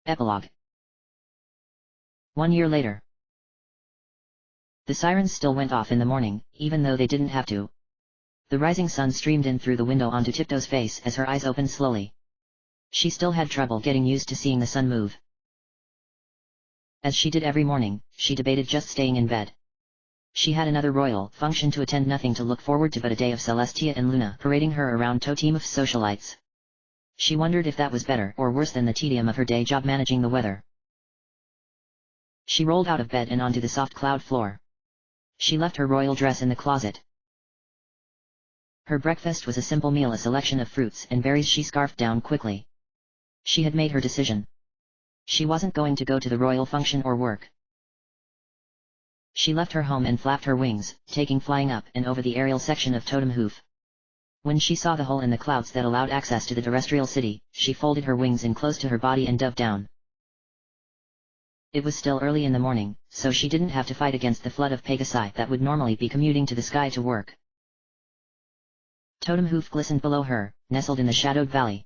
Epilogue. 1 year later. The sirens still went off in the morning, even though they didn't have to. The rising sun streamed in through the window onto Tiptoe's face as her eyes opened slowly. She still had trouble getting used to seeing the sun move. As she did every morning, she debated just staying in bed. She had another royal function to attend, nothing to look forward to but a day of Celestia and Luna parading her around a team of socialites. She wondered if that was better or worse than the tedium of her day job managing the weather. She rolled out of bed and onto the soft cloud floor. She left her royal dress in the closet. Her breakfast was a simple meal, a selection of fruits and berries she scarfed down quickly. She had made her decision. She wasn't going to go to the royal function or work. She left her home and flapped her wings, taking flying up and over the aerial section of Totem Hoof. When she saw the hole in the clouds that allowed access to the terrestrial city, she folded her wings in close to her body and dove down. It was still early in the morning, so she didn't have to fight against the flood of Pegasi that would normally be commuting to the sky to work. Totem Hoof glistened below her, nestled in the shadowed valley.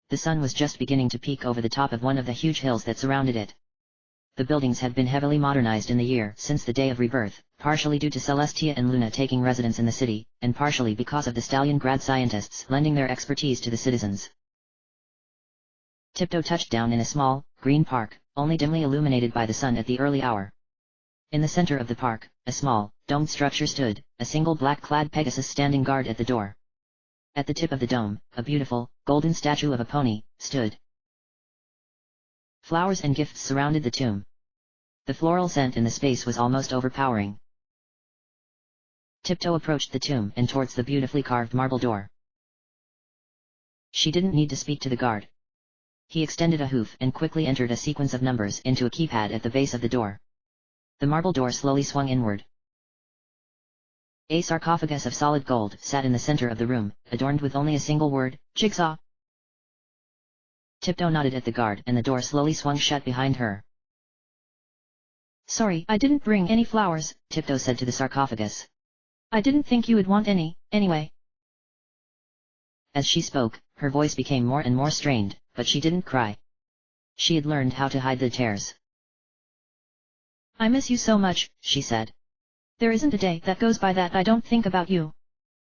The sun was just beginning to peek over the top of one of the huge hills that surrounded it. The buildings had been heavily modernized in the year since the day of rebirth, partially due to Celestia and Luna taking residence in the city, and partially because of the Stallion grad scientists lending their expertise to the citizens. Tiptoe touched down in a small, green park, only dimly illuminated by the sun at the early hour. In the center of the park, a small, domed structure stood, a single black-clad Pegasus standing guard at the door. At the tip of the dome, a beautiful, golden statue of a pony stood. Flowers and gifts surrounded the tomb. The floral scent in the space was almost overpowering. Tiptoe approached the tomb and towards the beautifully carved marble door. She didn't need to speak to the guard. He extended a hoof and quickly entered a sequence of numbers into a keypad at the base of the door. The marble door slowly swung inward. A sarcophagus of solid gold sat in the center of the room, adorned with only a single word, Jigsaw. Tiptoe nodded at the guard and the door slowly swung shut behind her. Sorry, I didn't bring any flowers, Tiptoe said to the sarcophagus. I didn't think you would want any, anyway. As she spoke, her voice became more and more strained, but she didn't cry. She had learned how to hide the tears. I miss you so much, she said. There isn't a day that goes by that I don't think about you.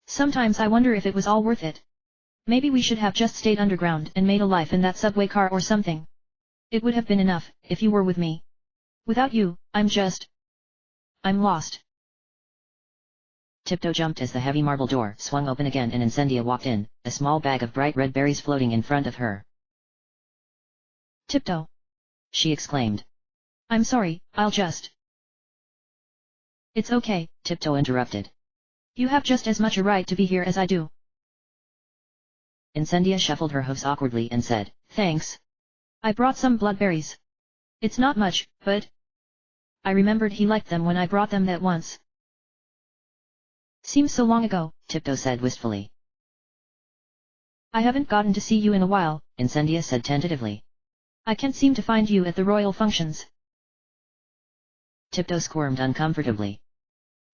Sometimes I wonder if it was all worth it. Maybe we should have just stayed underground and made a life in that subway car or something. It would have been enough, if you were with me. Without you, I'm lost. Tiptoe jumped as the heavy marble door swung open again and Incendia walked in, a small bag of bright red berries floating in front of her. Tiptoe! She exclaimed. I'm sorry, I'll just... It's okay, Tiptoe interrupted. You have just as much a right to be here as I do. Incendia shuffled her hoofs awkwardly and said, Thanks. I brought some bloodberries. It's not much, but... I remembered he liked them when I brought them that once. Seems so long ago, Tiptoe said wistfully. I haven't gotten to see you in a while, Incendia said tentatively. I can't seem to find you at the royal functions. Tiptoe squirmed uncomfortably.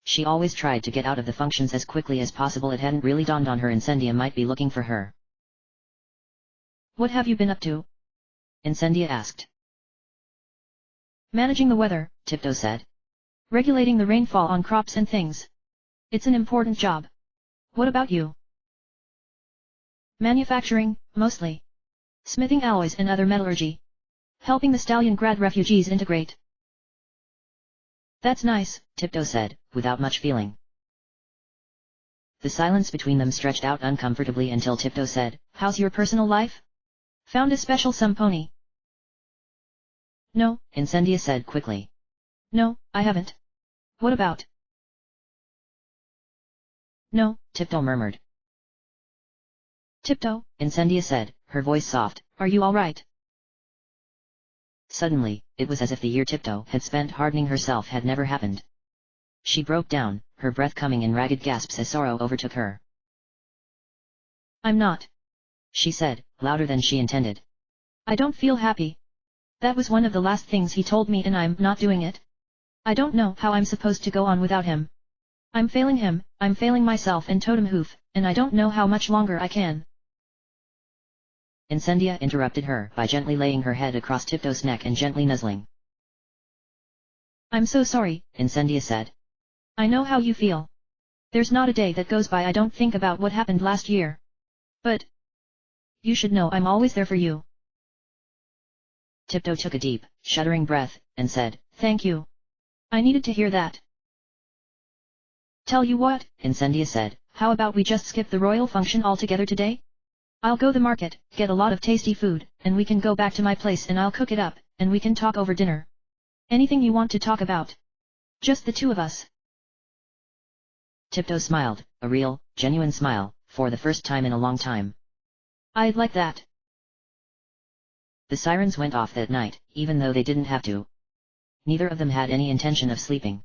She always tried to get out of the functions as quickly as possible. It hadn't really dawned on her Incendia might be looking for her. What have you been up to? Incendia asked. Managing the weather, Tiptoe said. Regulating the rainfall on crops and things. It's an important job. What about you? Manufacturing, mostly. Smithing alloys and other metallurgy. Helping the Stallion grad refugees integrate. That's nice, Tiptoe said, without much feeling. The silence between them stretched out uncomfortably until Tiptoe said, How's your personal life? Found a special some pony? No, Incendia said quickly. No, I haven't. What about? No, Tiptoe murmured. Tiptoe, Incendia said, her voice soft, are you all right? Suddenly, it was as if the year Tiptoe had spent hardening herself had never happened. She broke down, her breath coming in ragged gasps as sorrow overtook her. I'm not. She said, louder than she intended. I don't feel happy. That was one of the last things he told me and I'm not doing it. I don't know how I'm supposed to go on without him. I'm failing him, I'm failing myself and Totem Hoof, and I don't know how much longer I can. Incendia interrupted her by gently laying her head across Tiptoe's neck and gently nuzzling. I'm so sorry, Incendia said. I know how you feel. There's not a day that goes by I don't think about what happened last year. But you should know I'm always there for you. Tiptoe took a deep, shuddering breath, and said, Thank you. I needed to hear that. Tell you what, Incendia said, how about we just skip the royal function altogether today? I'll go the market, get a lot of tasty food, and we can go back to my place and I'll cook it up, and we can talk over dinner. Anything you want to talk about. Just the two of us. Tiptoe smiled, a real, genuine smile, for the first time in a long time. I'd like that. The sirens went off that night, even though they didn't have to. Neither of them had any intention of sleeping.